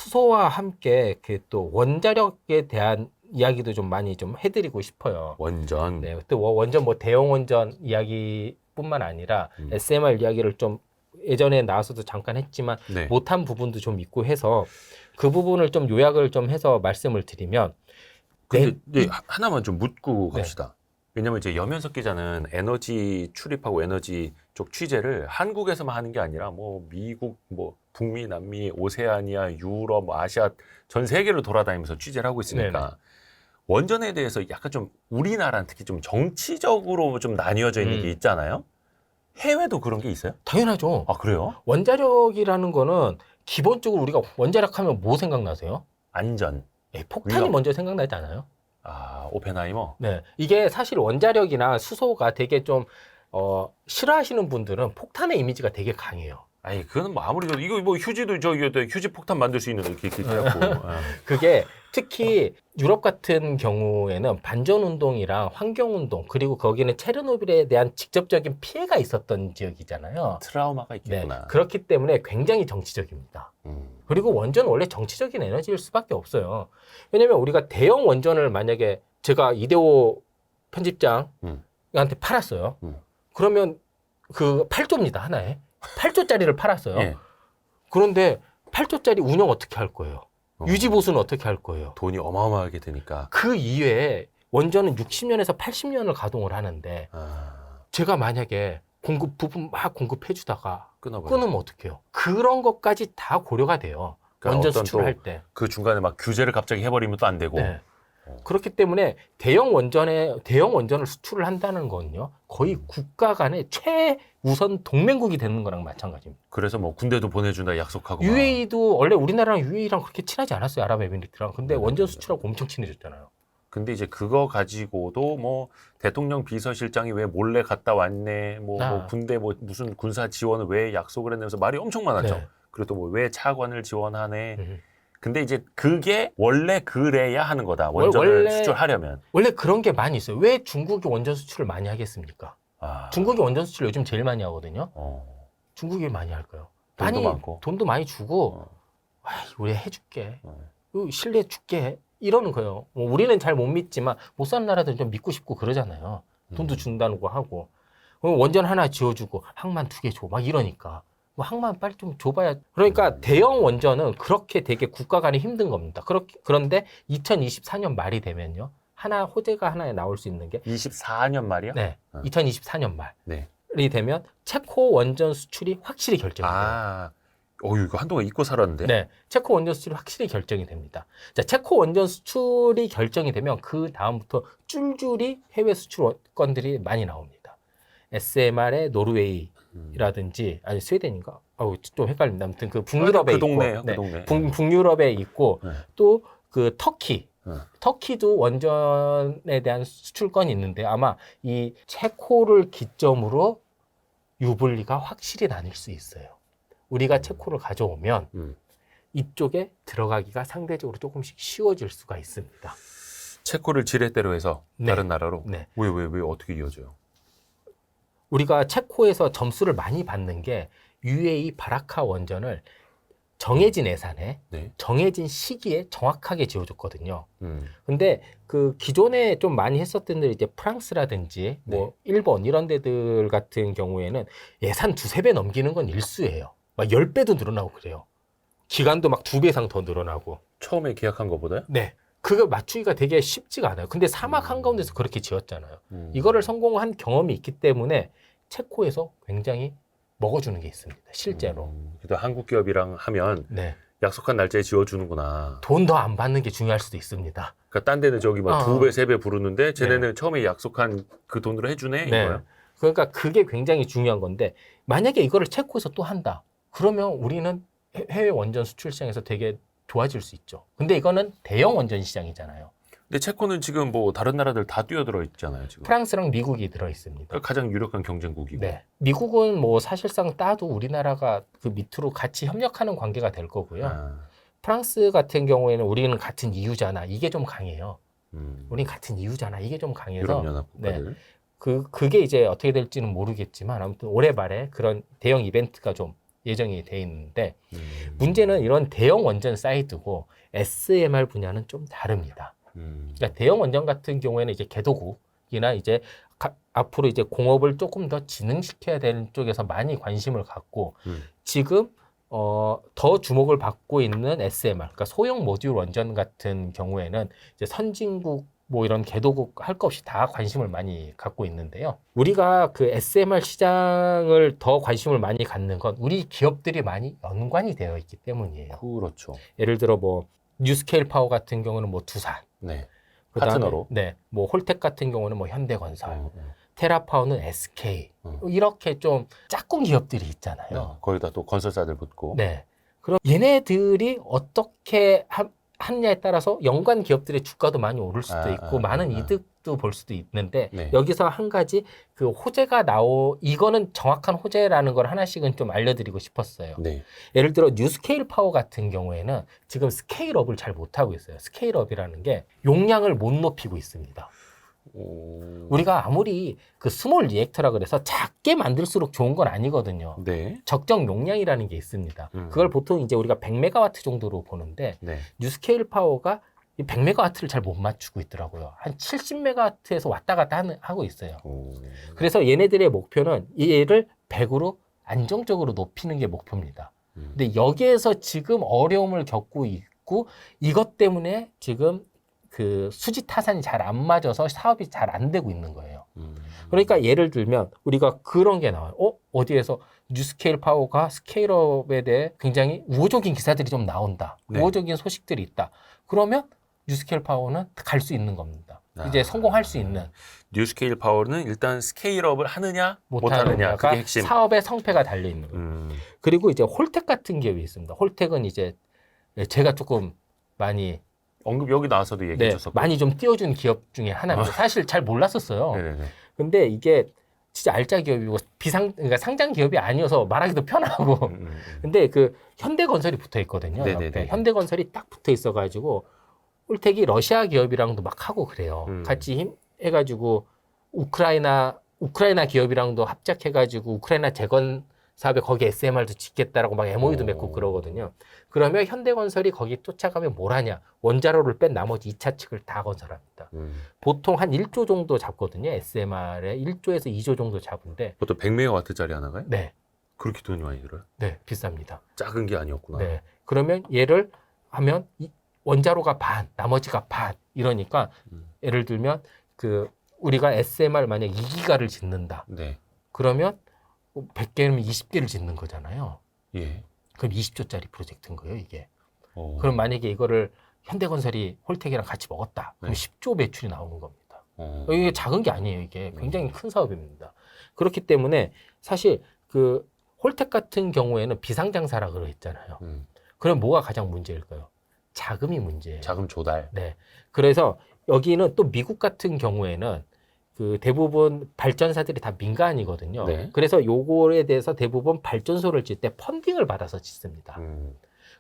수소와 함께 그 또 원자력에 대한 이야기도 좀 많이 좀 해드리고 싶어요. 원전. 네, 또 원전 뭐 대형 원전 이야기뿐만 아니라 SMR 이야기를 좀 예전에 나와서도 잠깐 했지만 네. 못한 부분도 좀 있고 해서 그 부분을 좀 요약을 좀 해서 말씀을 드리면 근데 하나만 좀 묻고 네. 갑시다. 왜냐면 이제 염현석 기자는 에너지 출입하고 에너지 쪽 취재를 한국에서만 하는 게 아니라 뭐 미국, 뭐 북미, 남미, 오세아니아, 유럽, 뭐 아시아 전 세계를 돌아다니면서 취재를 하고 있으니까 네네. 원전에 대해서 약간 좀 우리나라는 특히 좀 정치적으로 좀 나뉘어져 있는 게 있잖아요. 해외도 그런 게 있어요? 당연하죠. 아, 그래요? 원자력이라는 거는 기본적으로 우리가 원자력 하면 뭐 생각나세요? 안전. 폭탄이 위험. 먼저 생각나지 않아요? 아, 오펜하이머. 네. 이게 사실 원자력이나 수소가 되게 좀, 싫어하시는 분들은 폭탄의 이미지가 되게 강해요. 아니, 그거는 뭐 아무리 이거 뭐 휴지도 휴지 폭탄 만들 수 있는 이렇게 해갖고. 그게 특히 유럽 같은 경우에는 반전운동이랑 환경운동, 그리고 거기는 체르노빌에 대한 직접적인 피해가 있었던 지역이잖아요. 트라우마가 네. 있겠구나. 그렇기 때문에 굉장히 정치적입니다. 그리고 원전은 원래 정치적인 에너지일 수밖에 없어요. 왜냐면 우리가 대형 원전을 만약에 제가 이대호 편집장한테 팔았어요. 그러면 그 8조입니다, 하나에. 8조짜리를 팔았어요. 예. 그런데 8조짜리 운영 어떻게 할 거예요? 유지 보수는 어떻게 할 거예요? 돈이 어마어마하게 드니까. 그 이외에 원전은 60년에서 80년을 가동을 하는데 제가 만약에 부품 막 공급해 주다가 끊으면 어떡해요? 그런 것까지 다 고려가 돼요. 그러니까 원전 수출을 할 때. 그 중간에 막 규제를 갑자기 해버리면 또 안 되고. 네. 그렇기 때문에 대형 원전을 수출을 한다는 건요, 거의 국가 간의 최우선 동맹국이 되는 거랑 마찬가지입니다. 그래서 뭐 군대도 보내준다 약속하고. UAE도 원래 우리나라랑 UAE랑 그렇게 친하지 않았어요, 아랍에미리트랑. 근데 원전 수출하고 엄청 친해졌잖아요. 근데 이제 그거 가지고도 뭐 대통령 비서실장이 왜 몰래 갔다 왔네, 뭐 군대 뭐 무슨 군사 지원을 왜 약속을 했냐면서 말이 엄청 많았죠. 네. 그리고 또 뭐 왜 차관을 지원하네. 근데 이제 그게 원래 그래야 하는 거다. 원전을 수출하려면. 원래 그런 게 많이 있어요. 왜 중국이 원전 수출을 많이 하겠습니까? 중국이 원전 수출 요즘 제일 많이 하거든요. 중국이 많이 할까요? 돈도 많고. 돈도 많이 주고, 우리 해줄게. 신뢰 줄게. 이러는 거예요. 뭐 우리는 잘 못 믿지만 못 사는 나라들은 좀 믿고 싶고 그러잖아요. 돈도 준다는 거 하고. 원전 하나 지어주고 항만 2개 줘. 막 이러니까. 뭐 항만 빨리 좀 줘봐야. 그러니까 대형 원전은 그렇게 되게 국가 간에 힘든 겁니다. 그런데 2024년 말이 되면요, 호재가 하나에 나올 수 있는 게 24년 말이요? 네, 2024년 말이 네. 되면 체코 원전 수출이 확실히 결정이 돼요. 이거 한동안 잊고 살았는데. 네, 체코 원전 수출이 확실히 결정이 됩니다. 자, 체코 원전 수출이 결정이 되면 그 다음부터 줄줄이 해외 수출 건들이 많이 나옵니다. SMR의 노르웨이라든지 아니 스웨덴인가? 좀 헷갈립니다. 아무튼 그 북유럽에 그 있고, 동네예요, 그 동네. 북유럽에 있고, 또 그 터키. 터키도 원전에 대한 수출권이 있는데 아마 이 체코를 기점으로 유불리가 확실히 나뉠 수 있어요. 우리가 체코를 가져오면 이쪽에 들어가기가 상대적으로 조금씩 쉬워질 수가 있습니다. 체코를 지렛대로 해서 다른 나라로? 네. 왜 어떻게 이어져요? 우리가 체코에서 점수를 많이 받는 게 UAE 바라카 원전을 정해진 예산에 정해진 시기에 정확하게 지어줬거든요. 근데 그 기존에 좀 많이 했었던 데들 이제 프랑스라든지 뭐 일본 이런 데들 같은 경우에는 예산 2-3배 넘기는 건 일수예요. 막 10배도 늘어나고 그래요. 기간도 막 2배 이상 더 늘어나고. 처음에 계약한 것보다요? 네. 그거 맞추기가 되게 쉽지가 않아요. 근데 사막 한가운데서 그렇게 지었잖아요. 이거를 성공한 경험이 있기 때문에 체코에서 굉장히 먹어주는 게 있습니다. 실제로. 그래도 한국 기업이랑 하면 약속한 날짜에 지어주는구나. 돈 더 안 받는 게 중요할 수도 있습니다. 그러니까 딴 데는 저기 막 2배, 3배 부르는데 쟤네는 처음에 약속한 그 돈으로 해주네? 이거요? 그러니까 그게 굉장히 중요한 건데 만약에 이거를 체코에서 또 한다. 그러면 우리는 해외 원전 수출 시장에서 되게 좋아질 수 있죠. 근데 이거는 대형 원전 시장이잖아요. 근데 체코는 지금 뭐 다른 나라들 다 뛰어들어 있잖아요, 지금. 프랑스랑 미국이 들어 있습니다. 그러니까 가장 유력한 경쟁국이고. 네. 미국은 뭐 사실상 따도 우리나라가 그 밑으로 같이 협력하는 관계가 될 거고요. 프랑스 같은 경우에는 우리는 같은 이유잖아. 이게 좀 강해요. 우린 같은 이유잖아. 이게 좀 강해서. 유럽연합 국가들. 그게 이제 어떻게 될지는 모르겠지만 아무튼 올해 말에 그런 대형 이벤트가 좀 예정이 돼 있는데 문제는 이런 대형 원전 사이트고 SMR 분야는 좀 다릅니다. 그러니까 대형 원전 같은 경우에는 이제 개도국이나 이제 앞으로 이제 공업을 조금 더 진흥시켜야 되는 쪽에서 많이 관심을 갖고 지금 더 주목을 받고 있는 SMR, 그러니까 소형 모듈 원전 같은 경우에는 이제 선진국 뭐 이런 개도국 할 것 없이 다 관심을 많이 갖고 있는데요. 우리가 그 SMR 시장을 더 관심을 많이 갖는 건 우리 기업들이 많이 연관이 되어 있기 때문이에요. 그렇죠. 예를 들어 뭐 뉴스케일 파워 같은 경우는 뭐 두산, 네. 그다음에 파트너로. 네, 뭐 홀텍 같은 경우는 뭐 현대건설, 테라파워는 SK 이렇게 좀 짝꿍 기업들이 있잖아요. 네. 거기다 또 건설사들 붙고. 네. 그럼 얘네들이 어떻게 하느냐에 따라서 연관 기업들의 주가도 많이 오를 수도 있고 많은 이득도 볼 수도 있는데 네. 여기서 한 가지 그 호재가 이거는 정확한 호재라는 걸 하나씩은 좀 알려드리고 싶었어요. 네. 예를 들어 뉴스케일 파워 같은 경우에는 지금 스케일업을 잘 못하고 있어요. 스케일업이라는 게 용량을 못 높이고 있습니다. 우리가 아무리 그 스몰 리액터라 그래서 작게 만들수록 좋은 건 아니거든요. 네. 적정 용량이라는 게 있습니다. 그걸 보통 이제 우리가 100메가와트 정도로 보는데 네. 뉴스케일 파워가 100메가와트를 잘 못 맞추고 있더라고요. 한 70메가와트에서 왔다 갔다 하고 있어요. 그래서 얘네들의 목표는 얘를 100으로 안정적으로 높이는 게 목표입니다. 근데 여기에서 지금 어려움을 겪고 있고 이것 때문에 지금 그 수지 타산이 잘 안 맞아서 사업이 잘 안 되고 있는 거예요. 그러니까 예를 들면 우리가 그런 게 나와요. 어디에서 뉴스케일 파워가 스케일업에 대해 굉장히 우호적인 기사들이 좀 나온다. 네. 우호적인 소식들이 있다. 그러면 뉴스케일 파워는 갈 수 있는 겁니다. 이제 성공할 수 있는. 뉴스케일 파워는 일단 스케일업을 하느냐 못하느냐 그게 핵심. 사업의 성패가 달려 있는 거예요. 그리고 이제 홀텍 같은 기업이 있습니다. 홀텍은 이제 제가 조금 많이 언급 여기 나와서도 얘기해 줬었고 많이 좀 띄워준 기업 중에 하나인데 사실 잘 몰랐었어요. 네네네. 근데 이게 진짜 알짜 기업이고 그러니까 상장 기업이 아니어서 말하기도 편하고. 근데 그 현대건설이 붙어 있거든요. 옆에. 현대건설이 딱 붙어 있어가지고 홀텍이 러시아 기업이랑도 막 하고 그래요. 같이 해가지고 우크라이나 기업이랑도 합작해가지고 우크라이나 재건 사업에 거기 SMR도 짓겠다라고 막 MOU도 맺고 그러거든요. 그러면 현대건설이 거기 쫓아가면 뭘 하냐? 원자로를 뺀 나머지 2차 측을 다 건설합니다. 보통 한 1조 정도 잡거든요. SMR에 1조에서 2조 정도 잡은데. 보통 100메가와트짜리 하나가요? 네. 그렇게 돈이 많이 들어요? 네, 비쌉니다. 작은 게 아니었구나. 네. 그러면 얘를 하면 원자로가 반, 나머지가 반 이러니까 예를 들면 그 우리가 SMR 만약 2기가를 짓는다. 네. 그러면 100개면 20개를 짓는 거잖아요. 예. 그럼 20조짜리 프로젝트인 거예요, 이게. 그럼 만약에 이거를 현대건설이 홀텍이랑 같이 먹었다. 그럼 10조 매출이 나오는 겁니다. 이게 작은 게 아니에요, 이게. 굉장히 큰 사업입니다. 그렇기 때문에 사실 그 홀텍 같은 경우에는 비상장사라 그랬잖아요. 그럼 뭐가 가장 문제일까요? 자금이 문제예요. 자금 조달. 네. 그래서 여기는 또 미국 같은 경우에는 그 대부분 발전사들이 다 민간이거든요. 네. 그래서 요거에 대해서 대부분 발전소를 짓 때 펀딩을 받아서 짓습니다.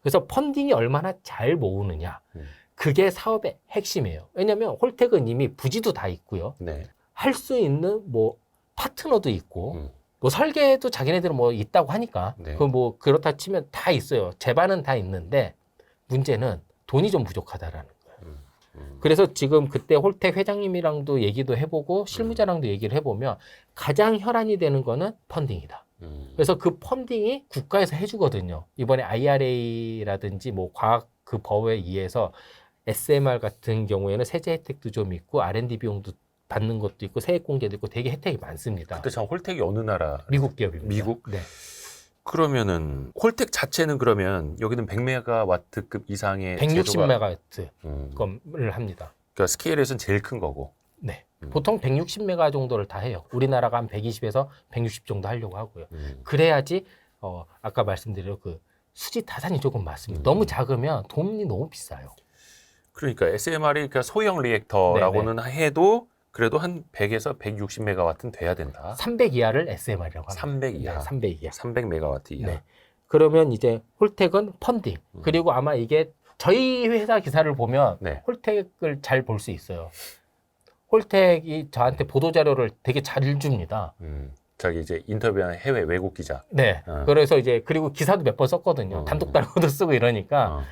그래서 펀딩이 얼마나 잘 모으느냐. 그게 사업의 핵심이에요. 왜냐하면 홀텍은 이미 부지도 다 있고요. 네. 할 수 있는 뭐 파트너도 있고 뭐 설계도 자기네들은 뭐 있다고 하니까 네. 그 뭐 그렇다 치면 다 있어요. 제반은 다 있는데 문제는 돈이 좀 부족하다라는 거예요. 그래서 지금 그때 홀텍 회장님이랑도 얘기도 해보고 실무자랑도 얘기를 해보면 가장 혈안이 되는 거는 펀딩이다. 그래서 그 펀딩이 국가에서 해주거든요. 이번에 IRA라든지 뭐 과학 그 법에 의해서 SMR 같은 경우에는 세제 혜택도 좀 있고 R&D 비용도 받는 것도 있고 세액 공제도 있고 되게 혜택이 많습니다. 그때 참 홀텍이 어느 나라? 미국 기업입니다. 미국? 네. 그러면은 홀텍 자체는 그러면 여기는 100메가와트급 이상의 160메가와트 를 합니다. 그러니까 스케일에서는 제일 큰 거고. 네. 보통 160메가 정도를 다 해요. 우리나라가 한 120에서 160 정도 하려고 하고요. 그래야지 아까 말씀드린 그 수지 타산이 조금 맞습니다. 너무 작으면 돈이 너무 비싸요. 그러니까 SMR이 그러니까 소형 리액터라고는 해도 그래도 한 100에서 160메가와트는 돼야 된다. 300 이하를 SMR이라고 합니다. 300 이하. 네, 300 이하. 300메가와트 이하. 네. 그러면 이제 홀텍은 펀딩. 그리고 아마 이게 저희 회사 기사를 보면 네. 홀텍을 잘 볼 수 있어요. 홀텍이 저한테 보도자료를 되게 잘 줍니다. 자기 이제 인터뷰한 해외 외국 기자. 네. 그래서 이제 그리고 기사도 몇 번 썼거든요. 단독 단어도 쓰고 이러니까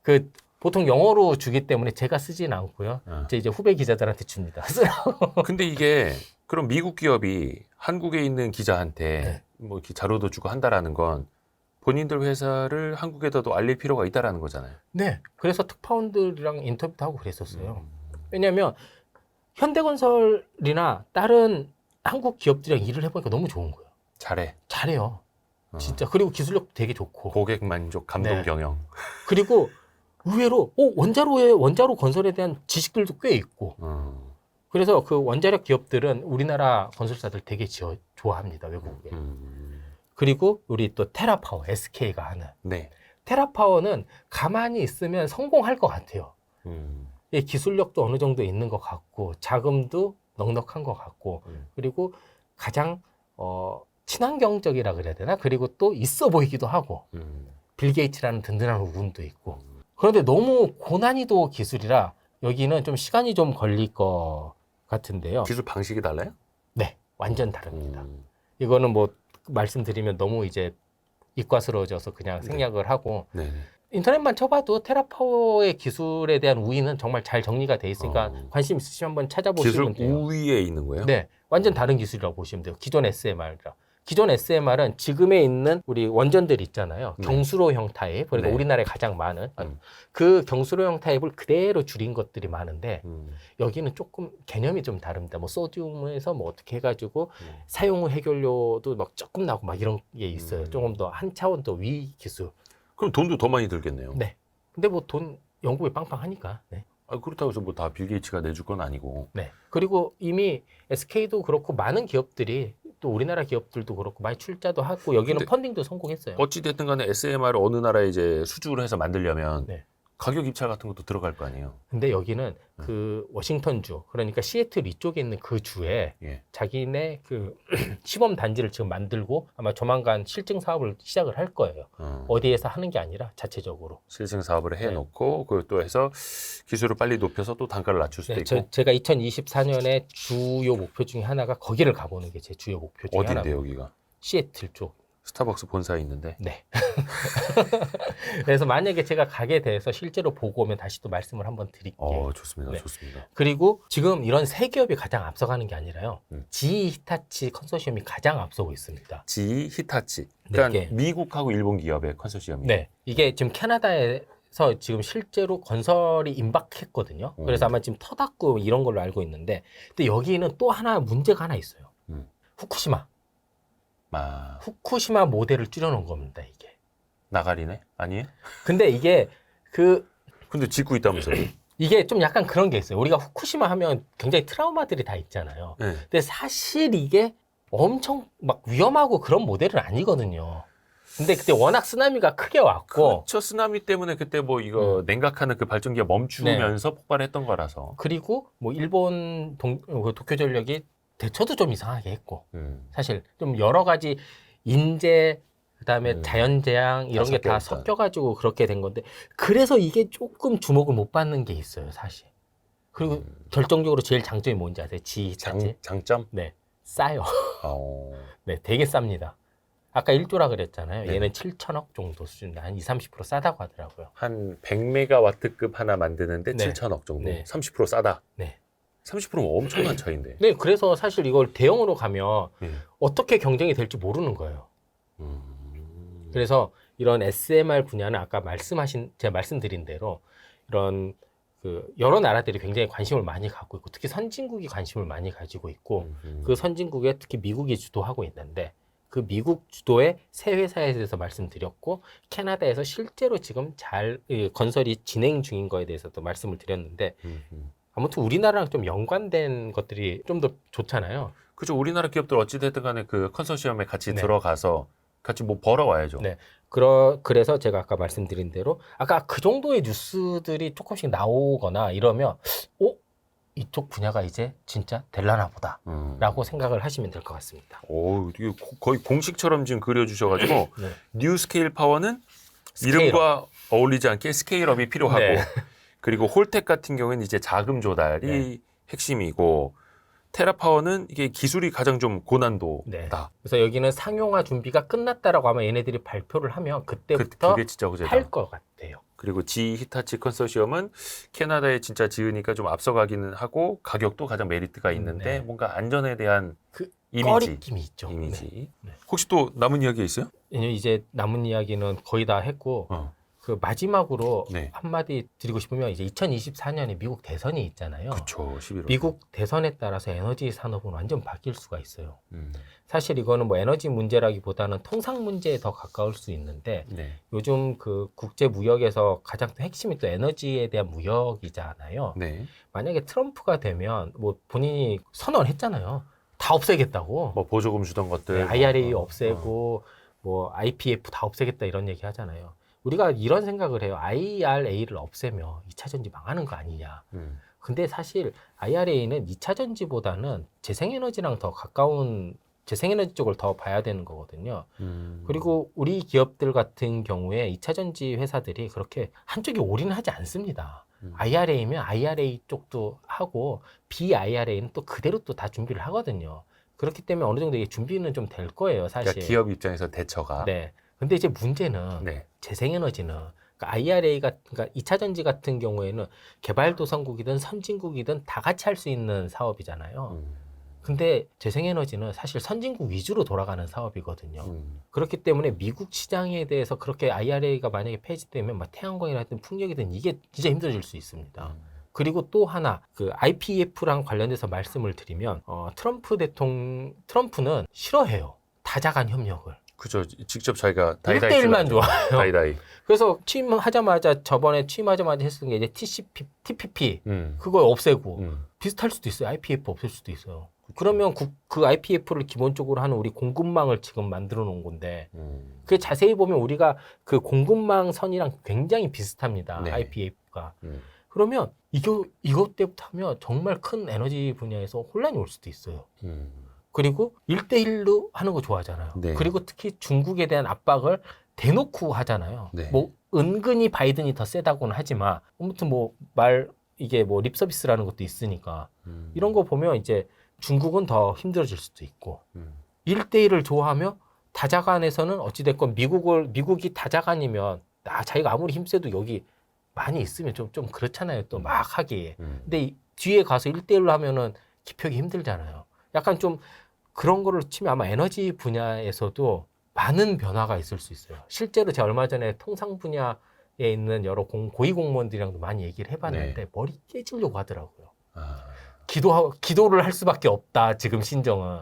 그 보통 영어로 주기 때문에 제가 쓰진 않고요. 이제 후배 기자들한테 줍니다. 쓰라고. 근데 이게 그럼 미국 기업이 한국에 있는 기자한테 뭐 이렇게 자료도 주고 한다라는 건 본인들 회사를 한국에다도 알릴 필요가 있다라는 거잖아요. 네. 그래서 특파원들이랑 인터뷰도 하고 그랬었어요. 왜냐하면 현대건설이나 다른 한국 기업들이랑 일을 해보니까 너무 좋은 거예요. 잘해요. 진짜. 그리고 기술력도 되게 좋고. 고객 만족, 감동 네. 경영. 그리고 의외로 원자로 건설에 대한 지식들도 꽤 있고. 그래서 그 원자력 기업들은 우리나라 건설사들 되게 좋아합니다. 외국에. 그리고 우리 또 테라파워, SK가 하는. 네. 테라파워는 가만히 있으면 성공할 것 같아요. 예, 기술력도 어느 정도 있는 것 같고 자금도 넉넉한 것 같고 그리고 가장 친환경적이라 그래야 되나? 그리고 또 있어 보이기도 하고 빌 게이츠라는 든든한 우군도 있고 그런데 너무 고난이도 기술이라 여기는 좀 시간이 좀 걸릴 것 같은데요. 기술 방식이 달라요? 네, 완전 다릅니다. 이거는 뭐 말씀드리면 너무 이제 이과스러워져서 그냥 생략을 하고 네. 인터넷만 쳐봐도 테라파워의 기술에 대한 우위는 정말 잘 정리가 돼 있으니까 관심 있으시면 한번 찾아보시면 기술 돼요. 우위에 있는 거예요? 네, 완전 다른 기술이라고 보시면 돼요. 기존 SMR이라. 기존 SMR은 지금에 있는 우리 원전들 있잖아요. 경수로형 타입, 그러니까 네. 우리나라에 가장 많은 그 경수로형 타입을 그대로 줄인 것들이 많은데 여기는 조금 개념이 좀 다릅니다. 뭐 소듐에서 뭐 어떻게 해가지고 사용 후 해결료도 막 조금 나고 막 이런 게 있어요. 조금 더 한 차원 더 위 기술. 그럼 돈도 더 많이 들겠네요. 네. 근데 뭐 돈 연구비 빵빵하니까. 네. 그렇다고 해서 뭐 다 빌 게이츠가 내줄 건 아니고. 네. 그리고 이미 SK도 그렇고 많은 기업들이 또 우리나라 기업들도 그렇고 많이 출자도 하고 여기는 근데 펀딩도 성공했어요. 어찌 됐든 간에 SMR을 어느 나라에 이제 수주를 해서 만들려면 네. 가격 입찰 같은 것도 들어갈 거 아니에요. 근데 여기는 그 워싱턴주, 그러니까 시애틀 이쪽에 있는 그 주에 예. 자기네 그 시범 단지를 지금 만들고 아마 조만간 실증 사업을 시작을 할 거예요. 어디에서 하는 게 아니라 자체적으로. 실증 사업을 해놓고 그걸 또 해서 기술을 빨리 높여서 또 단가를 낮출 수도 네, 있고. 제가 2024년에 주요 목표 중에 하나가 거기를 가보는 게 제 주요 목표 중에 어딘데 하나고. 여기가? 시애틀 쪽. 스타벅스 본사에 있는데. 네. 그래서 만약에 제가 가게 돼서 실제로 보고 오면 다시 또 말씀을 한번 드릴게요. 좋습니다. 네. 좋습니다. 그리고 지금 이런 세 기업이 가장 앞서가는 게 아니라요. GE 히타치 컨소시엄이 가장 앞서고 있습니다. GE 히타치. 네, 그러니까 이게- 미국하고 일본 기업의 컨소시엄이에요. 네. 이게 지금 캐나다에서 지금 실제로 건설이 임박했거든요. 그래서 아마 지금 터닫고 이런 걸로 알고 있는데, 근데 여기는 또 하나 문제가 하나 있어요. 후쿠시마. 후쿠시마 모델을 줄여놓은 겁니다, 이게. 나가리네? 아니에요? 근데 이게 근데 짓고 있다면서요? 이게 좀 약간 그런 게 있어요. 우리가 후쿠시마 하면 굉장히 트라우마들이 다 있잖아요. 네. 근데 사실 이게 엄청 막 위험하고 그런 모델은 아니거든요. 근데 그때 워낙 쓰나미가 크게 왔고, 그렇죠. 쓰나미 때문에 그때 뭐 이거 냉각하는 그 발전기가 멈추면서 폭발했던 거라서. 그리고 뭐 일본 도쿄전력이 대처도 좀 이상하게 했고, 사실 좀 여러 가지 인재, 그다음에 자연재앙 이런 게 다 섞여가지고 그렇게 된 건데, 그래서 이게 조금 주목을 못 받는 게 있어요, 사실. 그리고 결정적으로 제일 장점이 뭔지 아세요? 지히타치? 장점? 네, 싸요. 네, 되게 쌉니다. 아까 1조라 그랬잖아요. 네. 얘는 7천억 정도 수준인데 한 20-30% 싸다고 하더라고요. 한 100메가와트급 하나 만드는데 네. 7천억 정도. 네. 30% 싸다. 네. 30%면 엄청난 차이인데. 네, 그래서 사실 이걸 대형으로 가면 네. 어떻게 경쟁이 될지 모르는 거예요. 그래서 이런 SMR 분야는 아까 제가 말씀드린 대로 이런 그 여러 나라들이 굉장히 관심을 많이 갖고 있고 특히 선진국이 관심을 많이 가지고 있고 그 선진국에 특히 미국이 주도하고 있는데 그 미국 주도의 세 회사에 대해서 말씀드렸고 캐나다에서 실제로 지금 건설이 진행 중인 거에 대해서도 말씀을 드렸는데 아무튼 우리나라랑 좀 연관된 것들이 좀 더 좋잖아요. 그죠. 우리나라 기업들 어찌됐든 간에 그 컨소시엄에 같이 네. 들어가서 같이 뭐 벌어와야죠. 네. 그래서 제가 아까 말씀드린 대로 아까 그 정도의 뉴스들이 조금씩 나오거나 이러면 이쪽 분야가 이제 진짜 될라나 보다 라고 생각을 하시면 될 것 같습니다. 이게 거의 공식처럼 지금 그려주셔가지고 네. 뉴 스케일 파워는 스케일업. 이름과 어울리지 않게 스케일업이 필요하고 네. 그리고 홀텍 같은 경우는 이제 자금 조달이 네. 핵심이고 테라파워는 이게 기술이 가장 좀 고난도다. 네. 그래서 여기는 상용화 준비가 끝났다라고 아마 얘네들이 발표를 하면 그때부터 그게 진짜 호재다. 할 것 같아요. 그리고 GE 히타치 컨소시엄은 캐나다에 진짜 지으니까 좀 앞서가기는 하고 가격도 가장 메리트가 있는데 네. 뭔가 안전에 대한 그 이미지. 꺼리낌이 있죠. 이미지. 네. 혹시 또 남은 이야기 있어요? 이제 남은 이야기는 거의 다 했고 그 마지막으로 네. 한마디 드리고 싶으면 이제 2024년에 미국 대선이 있잖아요. 그렇죠. 11월. 미국 대선에 따라서 에너지 산업은 완전 바뀔 수가 있어요. 사실 이거는 뭐 에너지 문제라기보다는 통상 문제에 더 가까울 수 있는데 네. 요즘 그 국제 무역에서 가장 또 핵심이 또 에너지에 대한 무역이잖아요. 네. 만약에 트럼프가 되면 뭐 본인이 선언했잖아요. 다 없애겠다고. 뭐 보조금 주던 것들. 네, IRA 없애고 뭐 IPF 다 없애겠다 이런 얘기 하잖아요. 우리가 이런 생각을 해요. IRA를 없애면 2차 전지 망하는 거 아니냐. 근데 사실 IRA는 2차 전지보다는 재생에너지랑 더 가까운 재생에너지 쪽을 더 봐야 되는 거거든요. 그리고 우리 기업들 같은 경우에 2차 전지 회사들이 그렇게 한쪽에 올인하지 않습니다. IRA면 IRA 쪽도 하고 BIRA는 또 그대로 또 다 준비를 하거든요. 그렇기 때문에 어느 정도 이게 준비는 좀 될 거예요, 사실. 그러니까 기업 입장에서 대처가. 네. 근데 이제 문제는 네. 재생에너지는 그러니까 IRA가 그러니까 2차 전지 같은 경우에는 개발도상국이든 선진국이든 다 같이 할 수 있는 사업이잖아요. 근데 재생에너지는 사실 선진국 위주로 돌아가는 사업이거든요. 그렇기 때문에 미국 시장에 대해서 그렇게 IRA가 만약에 폐지되면 막 태양광이라든 풍력이든 이게 진짜 힘들어질 수 있습니다. 그리고 또 하나 그 IPF랑 관련돼서 말씀을 드리면 트럼프는 싫어해요. 다자간 협력을. 그죠. 직접 자기가 다이다이 1대1만 좋아해요. 다이다이. 그래서 저번에 취임하자마자 했던 게 이제 TPP 그거 없애고 비슷할 수도 있어요. IPF 없앨 수도 있어요. 그러면 그 IPF를 기본적으로 하는 우리 공급망을 지금 만들어 놓은 건데 그 자세히 보면 우리가 그 공급망 선이랑 굉장히 비슷합니다. 네. IPF가. 그러면 이것 때부터 하면 정말 큰 에너지 분야에서 혼란이 올 수도 있어요. 그리고 1대1로 하는 거 좋아하잖아요. 네. 그리고 특히 중국에 대한 압박을 대놓고 하잖아요. 네. 뭐 은근히 바이든이 더 세다고는 하지만 아무튼 이게 뭐 립서비스라는 것도 있으니까 이런 거 보면 이제 중국은 더 힘들어질 수도 있고 1대1을 좋아하며 다자간에서는 어찌됐건 미국이 다자간이면 자기가 아무리 힘세도 여기 많이 있으면 좀 그렇잖아요. 또 막 하기에. 근데 뒤에 가서 1대1로 하면은 기표기 힘들잖아요. 약간 좀 그런 거를 치면 아마 에너지 분야에서도 많은 변화가 있을 수 있어요. 실제로 제가 얼마 전에 통상 분야에 있는 여러 고위 공무원들이랑도 많이 얘기를 해봤는데 네. 머리 깨지려고 하더라고요. 기도를 할 수밖에 없다, 지금 신정은.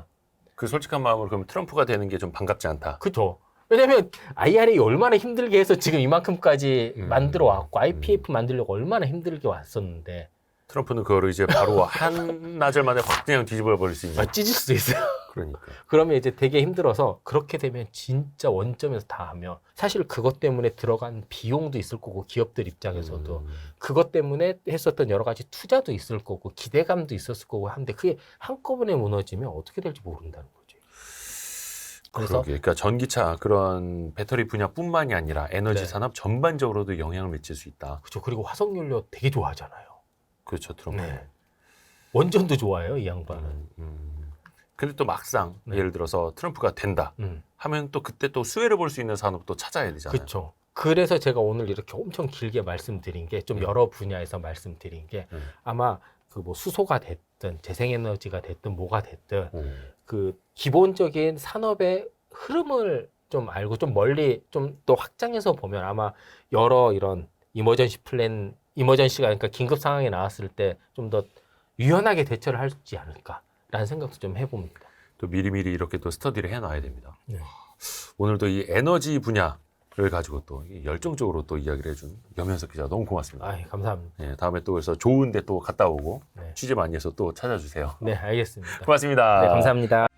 그 솔직한 마음으로 그럼 트럼프가 되는 게 좀 반갑지 않다. 그렇죠. 왜냐면 IRA 얼마나 힘들게 해서 지금 이만큼까지 만들어 왔고 IPF 만들려고 얼마나 힘들게 왔었는데 트럼프는 그거를 이제 바로 한나절 만에 확 그냥 뒤집어 버릴 수 있는. 찢을 수도 있어요. 그러니까. 그러면 이제 되게 힘들어서 그렇게 되면 진짜 원점에서 다 하면 사실 그것 때문에 들어간 비용도 있을 거고 기업들 입장에서도 그것 때문에 했었던 여러 가지 투자도 있을 거고 기대감도 있었을 거고 한데 그게 한꺼번에 무너지면 어떻게 될지 모른다는 거지. 그래서 그러니까 전기차 그런 배터리 분야뿐만이 아니라 에너지 네. 산업 전반적으로도 영향을 미칠 수 있다. 그렇죠. 그리고 화석연료 되게 좋아하잖아요. 그렇죠, 트럼프. 네. 원전도 좋아해요, 이 양반은. 근데 또 막상 네. 예를 들어서 트럼프가 된다 하면 또 그때 또 수혜를 볼 수 있는 산업도 찾아야 되잖아요. 그렇죠. 그래서 제가 오늘 이렇게 엄청 길게 말씀드린 게 좀 여러 분야에서 말씀드린 게 아마 그 뭐 수소가 됐든 재생에너지가 됐든 뭐가 됐든 그 기본적인 산업의 흐름을 좀 알고 좀 멀리 좀 또 확장해서 보면 아마 여러 이런 이머전시가 그러니까 긴급 상황이 나왔을 때 좀 더 유연하게 대처를 할지 않을까라는 생각도 좀 해봅니다. 또 미리미리 이렇게 또 스터디를 해놔야 됩니다. 네. 오늘도 이 에너지 분야를 가지고 또 열정적으로 또 이야기를 해준 염현석 기자 너무 고맙습니다. 아, 감사합니다. 네, 다음에 또 그래서 좋은데 또 갔다 오고 네. 취재 많이 해서 또 찾아주세요. 네, 알겠습니다. 고맙습니다. 네, 감사합니다.